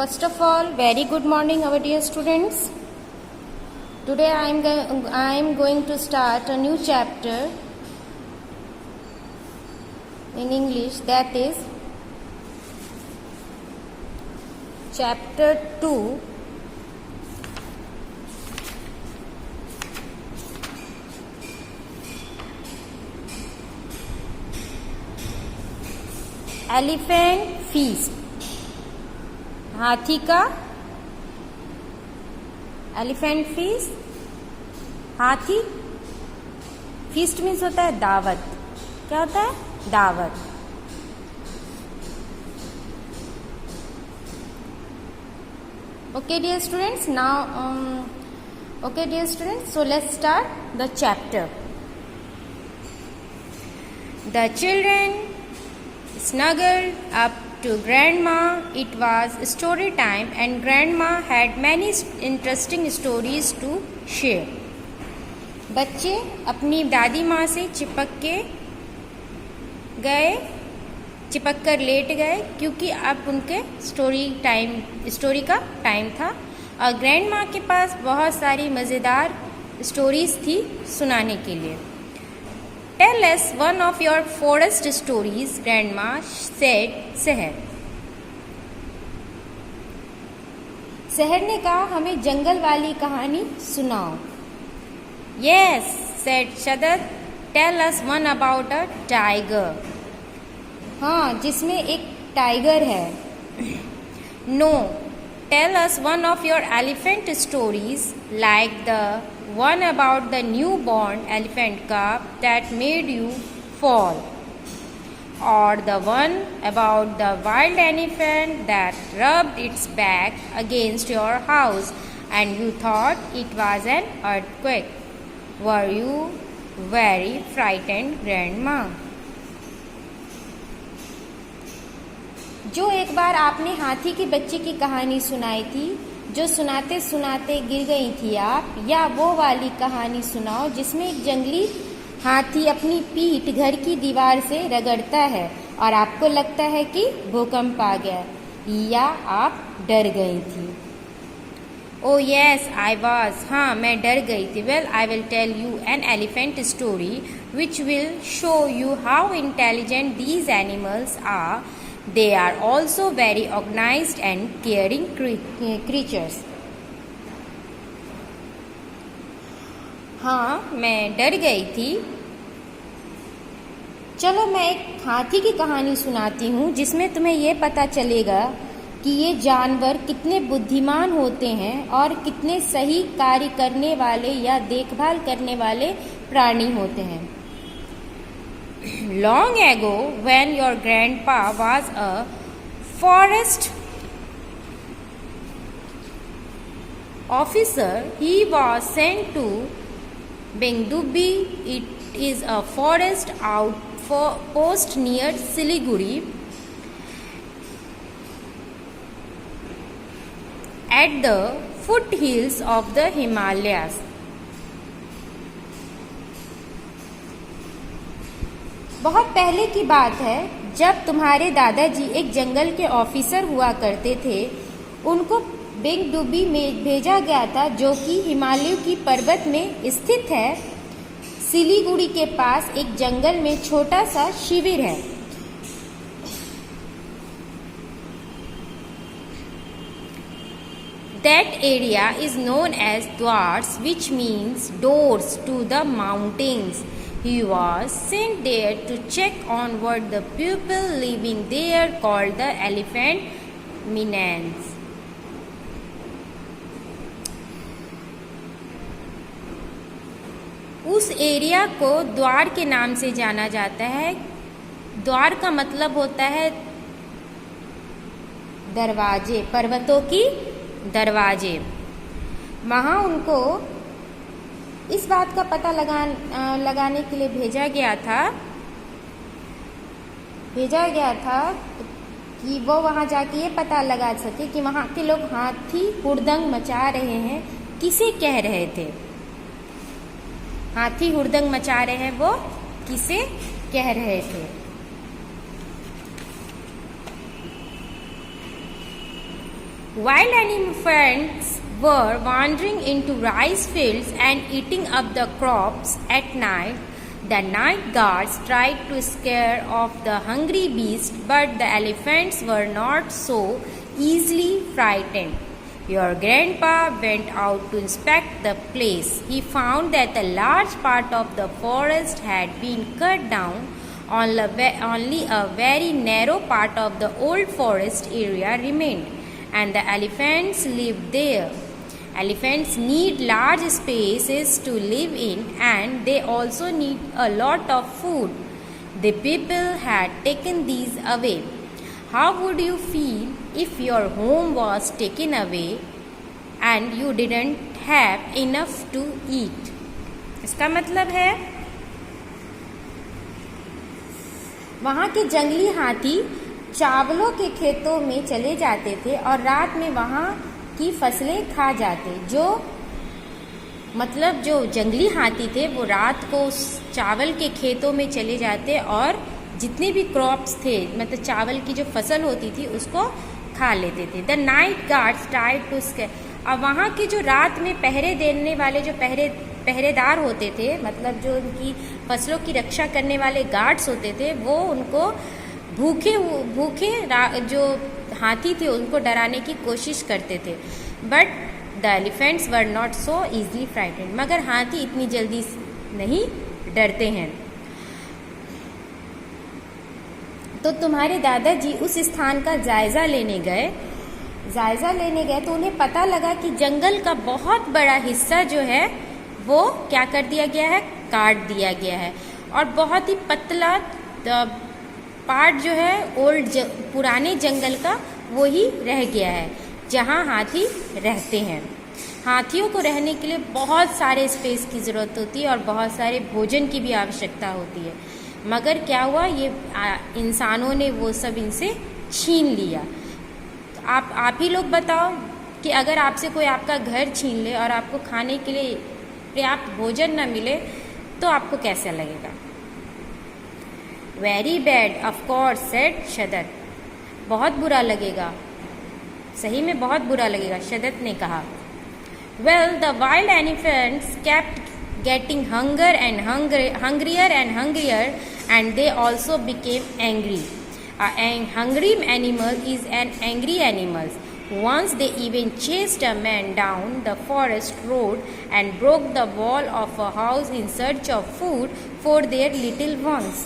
First of all, very good morning, our dear students. Today I am going to start a new chapter in English, that is chapter 2. Elephant feast. हाथी का elephant feast, हाथी feast means होता है दावत। क्या होता है? दावत। Okay dear students, so let's start the chapter. The children snuggled up to grandma. It was story time and grandma had many interesting stories to share. बच्चे अपनी दादी माँ से चिपक कर लेट गए क्योंकि अब उनके स्टोरी का टाइम था और ग्रैंड माँ के पास बहुत सारी मज़ेदार स्टोरीज थी सुनाने के लिए। Tell us one of your forest stories, Grandma said Seher. सेहर ने कहा, हमें जंगल वाली कहानी सुनाओ। Yes, said Shadat. Tell us one about a tiger. हाँ, जिसमें एक टाइगर है। No, tell us one of your elephant stories, like the one about the newborn elephant cub that made you fall, or the one about the wild elephant that rubbed its back against your house and you thought it was an earthquake. Were you very frightened, Grandma? जो एक बार आपने हाथी के बच्चे की कहानी सुनाई थी, जो सुनाते सुनाते गिर गई थी आप, या वो वाली कहानी सुनाओ जिसमें एक जंगली हाथी अपनी पीठ घर की दीवार से रगड़ता है और आपको लगता है कि भूकंप आ गया, या आप डर गई थी। ओह यस आई वॉज, हाँ मैं डर गई थी। Well I will tell you an elephant story which will show you how intelligent these animals are. They are also very organized and caring creatures. हाँ मैं डर गई थी। चलो मैं एक हाथी की कहानी सुनाती हूँ जिसमें तुम्हें ये पता चलेगा कि ये जानवर कितने बुद्धिमान होते हैं और कितने सही कार्य करने वाले या देखभाल करने वाले प्राणी होते हैं। Long ago, when your grandpa was a forest officer, he was sent to Bengdubi. It is a forest outpost near Siliguri at the foothills of the Himalayas. बहुत पहले की बात है जब तुम्हारे दादाजी एक जंगल के ऑफिसर हुआ करते थे। उनको बेंगडुबी में भेजा गया था जो कि हिमालय की पर्वत में स्थित है। सिलीगुड़ी के पास एक जंगल में छोटा सा शिविर है। That area is known as Dwars, which means doors to the mountains. He was sent there to check on what the people living there called the elephant minans. उस एरिया को द्वार के नाम से जाना जाता है। द्वार का मतलब होता है दरवाजे, पर्वतों की दरवाजे। वहाँ उनको इस बात का पता लगाने के लिए भेजा गया था कि वो वहाँ जाके ये पता लगा सके कि वहाँ के लोग हाथी हुड़दंग मचा रहे हैं किसे कह रहे थे। हाथी हुड़दंग मचा रहे हैं वो किसे कह रहे थे। While elephants were wandering into rice fields and eating up the crops at night, the night guards tried to scare off the hungry beasts, but the elephants were not so easily frightened. Your grandpa went out to inspect the place. He found that a large part of the forest had been cut down. Only a very narrow part of the old forest area remained, and the elephants lived there. Elephants need large spaces to live in, and they also need a lot of food. The people had taken these away. How would you feel if your home was taken away and you didn't have enough to eat? इसका मतलब है वहाँ के जंगली हाथी चावलों के खेतों में चले जाते थे और रात में वहाँ की फसलें खा जाते। जो जंगली हाथी थे वो रात को चावल के खेतों में चले जाते और जितने भी क्रॉप्स थे, मतलब चावल की जो फसल होती थी, उसको खा लेते थे। The night guards tried to scare. अब वहाँ के जो रात में पहरे देने वाले जो पहरेदार होते थे, मतलब जो उनकी फसलों की रक्षा करने वाले गार्ड्स होते थे, वो उनको भूखे जो हाथी थे उनको डराने की कोशिश करते थे। But the elephants were not so easily frightened. मगर हाथी इतनी जल्दी नहीं डरते हैं। तो तुम्हारे दादाजी उस स्थान का जायजा लेने गए तो उन्हें पता लगा कि जंगल का बहुत बड़ा हिस्सा जो है वो क्या कर दिया गया है, काट दिया गया है, और बहुत ही पतला पार्ट जो है पुराने जंगल का वो ही रह गया है जहाँ हाथी रहते हैं। हाथियों को रहने के लिए बहुत सारे स्पेस की ज़रूरत होती है और बहुत सारे भोजन की भी आवश्यकता होती है। मगर क्या हुआ, ये इंसानों ने वो सब इनसे छीन लिया। तो आप ही लोग बताओ कि अगर आपसे कोई आपका घर छीन ले और आपको खाने के लिए पर्याप्त भोजन न मिले तो आपको कैसा लगेगा? Very bad of course said शदत। बहुत बुरा लगेगा, सही में बहुत बुरा लगेगा, शदत ने कहा। Well the wild elephants kept getting hungrier and hungrier, and they also became angry. A hungry animal is an angry animal. Once they even chased a man down the forest road and broke the wall of a house in search of food for their little ones.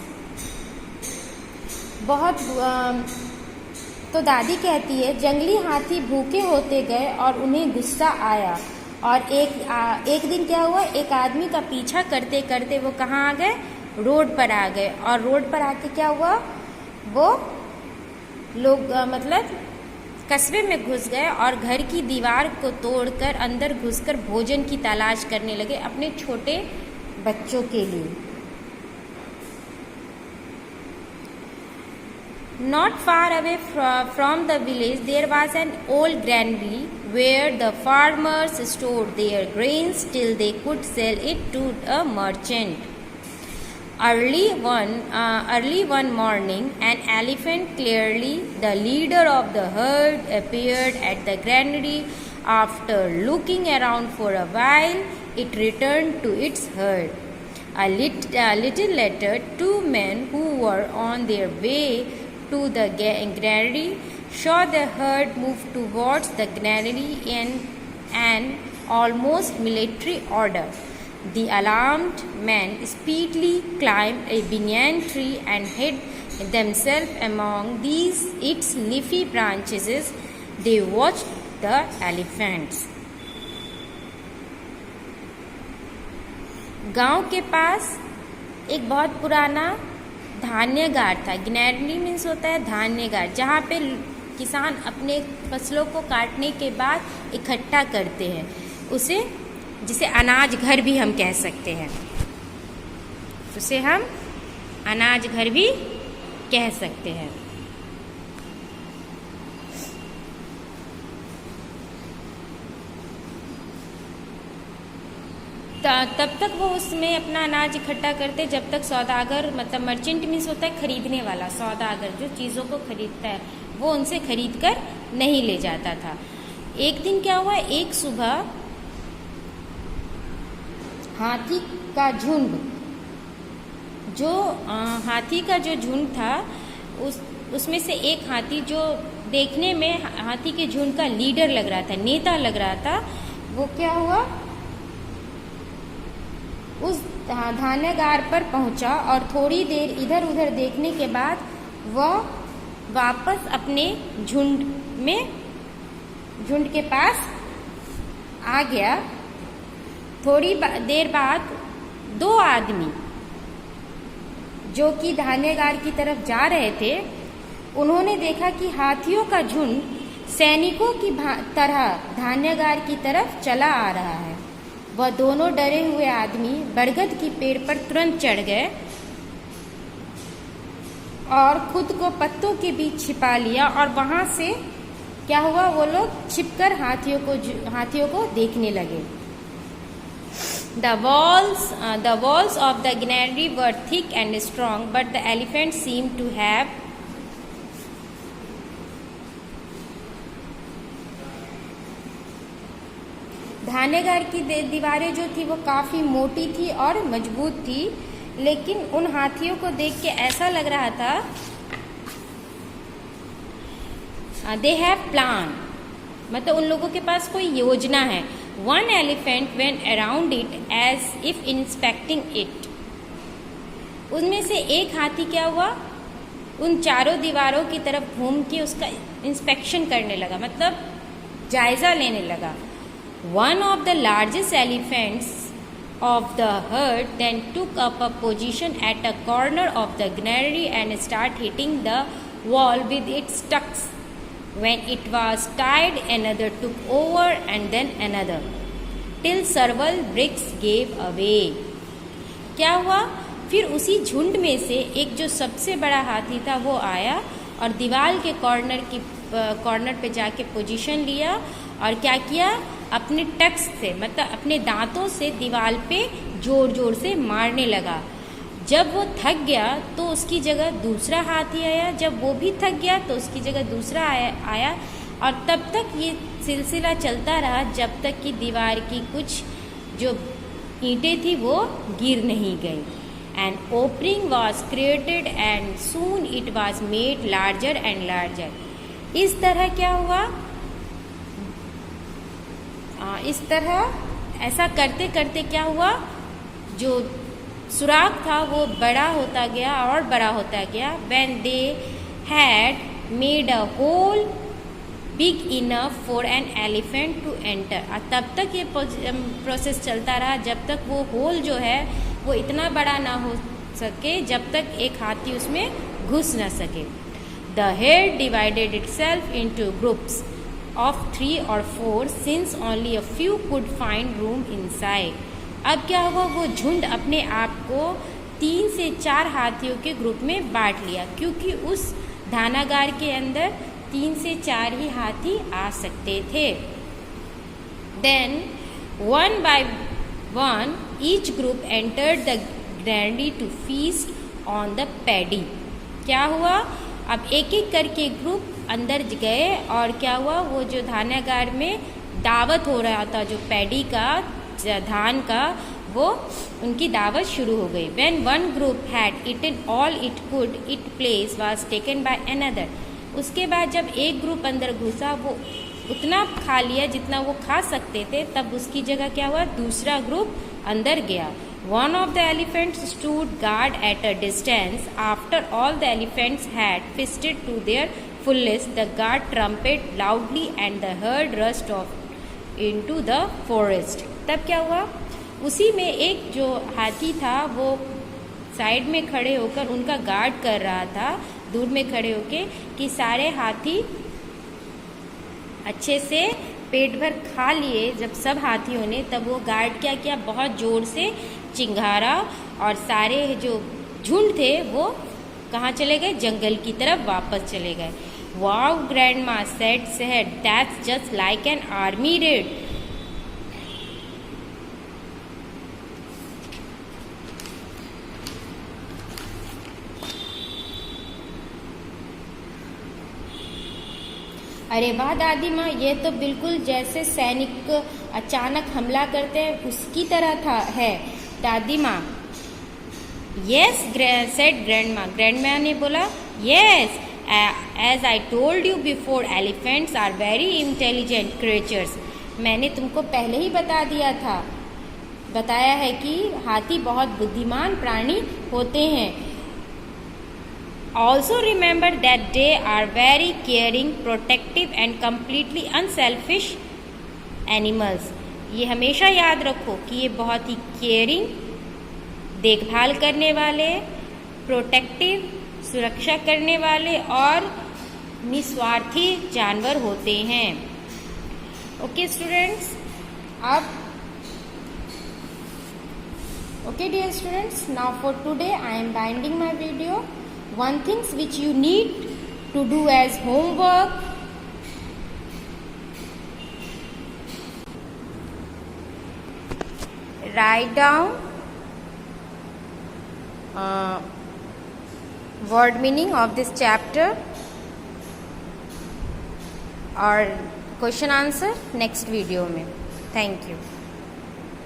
तो दादी कहती है, जंगली हाथी भूखे होते गए और उन्हें गुस्सा आया, और एक दिन क्या हुआ, एक आदमी का पीछा करते करते वो कहाँ आ गए, रोड पर आ गए। और रोड पर आके क्या हुआ, वो लोग मतलब कस्बे में घुस गए और घर की दीवार को तोड़कर अंदर घुसकर भोजन की तलाश करने लगे अपने छोटे बच्चों के लिए। Not far away from the village there was an old granary where the farmers stored their grains till they could sell it to a merchant. Early one morning, an elephant, clearly the leader of the herd, appeared at the granary. After looking around for a while, it returned to its herd. A little later, two men who were on their way to the granary saw the herd move towards the granary in an almost military order. The alarmed men speedily climbed a banyan tree and hid themselves among its leafy branches. They watched the elephants. गांव के पास एक बहुत पुराना धान्यगार था। Granary means होता है धान्यगार, जहाँ पे किसान अपने फसलों को काटने के बाद इकट्ठा करते हैं, जिसे अनाज घर भी हम कह सकते हैं। उसे हम अनाज घर भी कह सकते हैं। तब तक वो उसमें अपना अनाज इकट्ठा करते जब तक सौदागर, मतलब मर्चेंट मीन्स होता है खरीदने वाला, सौदागर जो चीज़ों को खरीदता है, वो उनसे खरीद कर नहीं ले जाता था। एक दिन क्या हुआ, एक सुबह हाथी का झुंड, जो हाथी का जो झुंड था उसमें से एक हाथी जो देखने में हाथी के झुंड का लीडर लग रहा था, नेता लग रहा था, वो क्या हुआ, उस धान्यागार पर पहुंचा और थोड़ी देर इधर उधर देखने के बाद वह वापस अपने झुंड के पास आ गया। थोड़ी देर बाद दो आदमी जो कि धान्यागार की तरफ जा रहे थे, उन्होंने देखा कि हाथियों का झुंड सैनिकों की तरह धान्यागार की तरफ चला आ रहा है। वह दोनों डरे हुए आदमी बरगद की पेड़ पर तुरंत चढ़ गए और खुद को पत्तों के बीच छिपा लिया, और वहां से क्या हुआ, वो लोग छिपकर हाथियों को देखने लगे। The walls of the granary were thick and strong, but the elephant seemed to have धान्यागार की दीवारें जो थी वो काफी मोटी थी और मजबूत थी, लेकिन उन हाथियों को देख के ऐसा लग रहा था दे हैव प्लान, मतलब उन लोगों के पास कोई योजना है। One elephant went around it as if inspecting it. उनमें से एक हाथी क्या हुआ, उन चारों दीवारों की तरफ घूम के उसका इंस्पेक्शन करने लगा, मतलब जायजा लेने लगा। One of the largest elephants of the herd then took up a position at a corner of the granary and started hitting the wall with its tusks. When it was tired, another took over and then another, till several bricks gave away. क्या हुआ, फिर उसी झुंड में से एक जो सबसे बड़ा हाथी था वो आया और दीवार के कॉर्नर पे जाके पोजीशन लिया और क्या किया, अपने टक्स से, मतलब अपने दांतों से दीवार पे जोर जोर से मारने लगा। जब वो थक गया तो उसकी जगह दूसरा हाथी आया, जब वो भी थक गया तो उसकी जगह दूसरा आया और तब तक ये सिलसिला चलता रहा जब तक कि दीवार की कुछ जो ईंटें थी वो गिर नहीं गई। An opening was created and soon it was made larger and larger. इस तरह क्या हुआ, इस तरह ऐसा करते करते क्या हुआ, जो सुराख था वो बड़ा होता गया और बड़ा होता गया। When they had made a hole big enough for an elephant to enter. तब तक ये प्रोसेस चलता रहा जब तक वो होल जो है वो इतना बड़ा ना हो सके, जब तक एक हाथी उसमें घुस ना सके। The herd divided itself into groups of 3 or 4 since only a few could find room inside. अब क्या हुआ, वो झुंड अपने आप को 3 से 4 हाथियों के ग्रुप में बांट लिया, क्योंकि उस धानागार के अंदर 3 से 4 ही हाथी आ सकते थे। Then one by one each group entered the granary to feast on the paddy. क्या हुआ, अब एक एक करके ग्रुप अंदर गए और क्या हुआ, वो जो धान्यागार में दावत हो रहा था, जो पैडी का, धान का, वो उनकी दावत शुरू हो गई। When one group had eaten all it could, its place was taken by another. उसके बाद जब एक ग्रुप अंदर घुसा, वो उतना खा लिया जितना वो खा सकते थे, तब उसकी जगह क्या हुआ, दूसरा ग्रुप अंदर गया। One of the elephants stood guard at a distance. After all the elephants had feasted to their fullest, the guard trumpeted loudly and the herd rushed off into the forest. तब क्या हुआ, उसी में एक जो हाथी था वो साइड में खड़े होकर उनका गार्ड कर रहा था, दूर में खड़े होके, कि सारे हाथी अच्छे से पेट भर खा लिए। जब सब हाथियों ने, तब वो गार्ड क्या किया, बहुत जोर से चिंघारा और सारे जो झुंड थे वो कहाँ चले गए, जंगल की तरफ वापस चले गए। Wow, grandma said, that's just like an army raid. अरे वाह दादी माँ, ये तो बिल्कुल जैसे सैनिक अचानक हमला करते हैं उसकी तरह था है। दादी माँ, यस सेड ग्रैंडमा। ग्रैंडमा ने बोला, yes as I told you before, elephants are very intelligent creatures. मैंने तुमको पहले ही बताया है कि हाथी बहुत बुद्धिमान प्राणी होते हैं। Also remember that they are very caring, protective and completely unselfish animals. ये हमेशा याद रखो कि ये बहुत ही केयरिंग, देखभाल करने वाले, प्रोटेक्टिव, सुरक्षा करने वाले और निस्वार्थी जानवर होते हैं। ओके स्टूडेंट्स, अब okay dear students, now for today I am binding my video. One things which you need to do as homework: write down word meaning of this chapter और क्वेश्चन आंसर नेक्स्ट वीडियो में। Thank you.